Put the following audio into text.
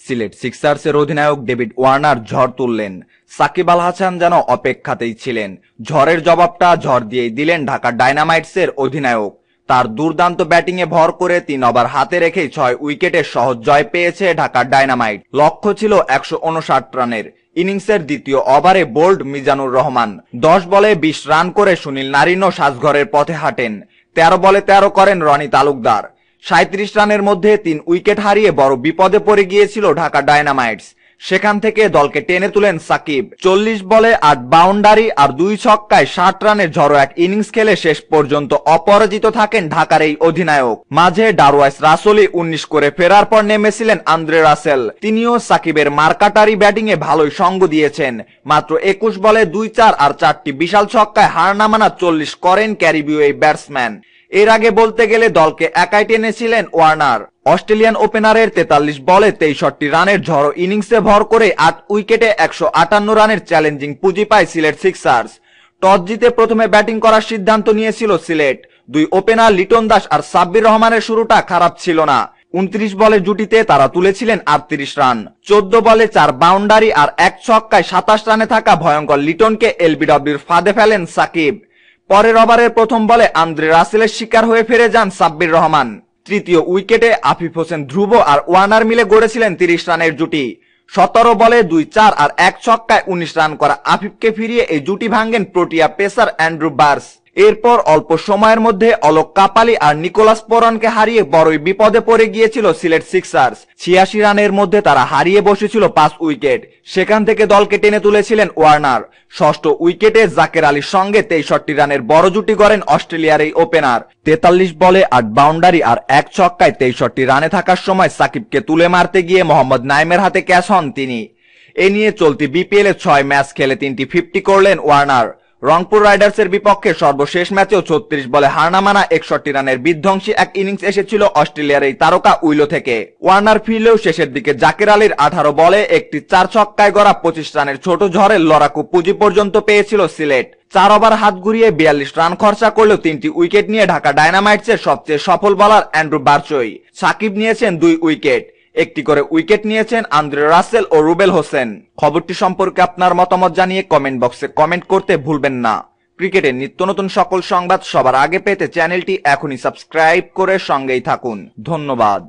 সিলেট সিক্সার্সের অধিনায়ক David Warner ঝড় তুললেন। সাকিব আল হাসান যেন অপেক্ষাতেই ছিলেন। ঝড়ের জবাবটা ঝড় দিয়েই দিলেন ঢাকা ডায়নামাইটসের অধিনায়ক। তার দুর্দান্ত ব্যাটিংয়ে ভর করে 3 ওভার হাতে রেখেই 6 উইকেটের সহজ জয় পেয়েছে ঢাকা ডায়নামাইট। লক্ষ্য ছিল 159 রানের। ইনিংসের দ্বিতীয় ওভারে বোল্ড মিজানুর রহমান 10 বলে 20 রান করে সুনীল নারিনও সাজঘরের পথে হাঁটেন। 13 বলে 13 করেন রনি তালুকদার। 37 রানের মধ্যে 3 উইকেট হারিয়ে বড় বিপদে পড়ে গিয়েছিল ঢাকা ডায়নামাইটস। সেখান থেকে দলকে টেনে তুলেন সাকিব। 40 বলে 8 বাউন্ডারি আর 2 ছক্কায় 60 রানের ঝড়ো এক ইনিংস খেলে শেষ পর্যন্ত অপরাজিত থাকেন ঢাকার এই অধিনায়ক। মাঝে ডারওয়াইস রাসলি 19 করে ফেরার পর নেমেছিলেন আন্দ্রে রাসেল। তিনিও সাকিবের মারকাটারি ব্যাটিংয়ে ভালোই সঙ্গ দিয়েছেন। মাত্র 21 বলে 2-4 আর 4টি বিশাল ছক্কায় হার না মানা 40 করেন ক্যারিবীয় এই ব্যাটসম্যান। এর আগে বলতে গেলে দলকে একাই টেনেছিলেন ওয়ার্নার। অস্ট্রেলিয়ান ওপেনারের 43 বলে 63 রানের ঝড়ো ইনিংসে ভর করে 8 উইকেটে 158 রানের চ্যালেঞ্জিং পুঁজি পায় সিলেট সিক্সার্স। টস জিতে প্রথমে ব্যাটিং করার সিদ্ধান্ত নিয়েছিল সিলেট। 2 ওপেনার লিটন দাস আর সাব্বির রহমানের শুরুটা খারাপ ছিল না। 29 বলে জুটিতে তারা তুলেছিলেন 38 রান। 14 বলে 4 বাউন্ডারি আর 1 ছক্কায় 27 রানে থাকা ভয়ঙ্কর লিটনকে এলবিডব্লিউর ফাঁদে ফেলেন সাকিব। পরের ওভারের প্রথম বলে আন্দ্রে রাসেলের শিকার হয়ে ফিরে যান সাব্বির রহমান। তৃতীয় উইকেটে আফিফ হোসেন ধ্রুব আর ওয়ার্নার মিলে গড়েছিলেন 30 রানের জুটি। 17 বলে 2-4 আর 1 ছক্কায় 19 রান করা আফিফকে ফিরিয়ে এই জুটি ভাঙ্গেন প্রোটিয়া পেসার অ্যান্ড্রু বার্স। এরপর অল্প সময়ের মধ্যে অলোক কাপালি আর নিকোলাস পোরানকে হারিয়ে বড়ই বিপদে পড়ে গিয়েছিল সিলেট সিক্সার্স। 86 রানের মধ্যে তারা হারিয়ে বসেছিল 5 উইকেট। সেখান থেকে দলকে টেনে তুলেছিলেন ওয়ার্নার। ষষ্ঠ উইকেটে জাকের আলীর সঙ্গে 63 রানের বড় জুটি গড়েন অস্ট্রেলিয়ার এই ওপেনার। 43 বলে 8 বাউন্ডারি আর 1 ছক্কায় 63 রানে থাকার সময় সাকিবকে তুলে মারতে গিয়ে মোহাম্মদ নাইমের হাতে ক্যাচ হন তিনি। এ নিয়ে চলতি বিপিএল এ 6 ম্যাচ খেলে 3টি 50 করলেন ওয়ার্নার। রংপুর রাইডার্সের বিপক্ষে সর্বশেষ ম্যাচেও 36 বলে হার না মানা 61 রানের বিধ্বংসী এক ইনিংস এসেছিল অস্ট্রেলিয়ার এই তারকা উইলো থেকে। ওয়ার্নার ফিরলেও শেষের দিকে জাকের আলীর 18 বলে একটি 4 ছক্কায় গড়া 25 রানের ছোট ঝড়ের লড়াকু পুঁজি পর্যন্ত পেয়েছিল সিলেট। 4 ওভার হাত ঘুরিয়ে 42 রান খরচা করলেও 3টি উইকেট নিয়ে ঢাকা ডায়নামাইটসের সবচেয়ে সফল বোলার অ্যান্ড্রু বার্চোই। সাকিব নিয়েছেন 2 উইকেট। একটি করে উইকেট নিয়েছেন আন্দ্রে রাসেল ও রুবেল হোসেন। খবরটি সম্পর্কে আপনার মতামত জানিয়ে কমেন্ট বক্সে কমেন্ট করতে ভুলবেন না। ক্রিকেটের নিত্য নতুন সকল সংবাদ সবার আগে পেতে চ্যানেলটি এখনই সাবস্ক্রাইব করে সঙ্গেই থাকুন। ধন্যবাদ।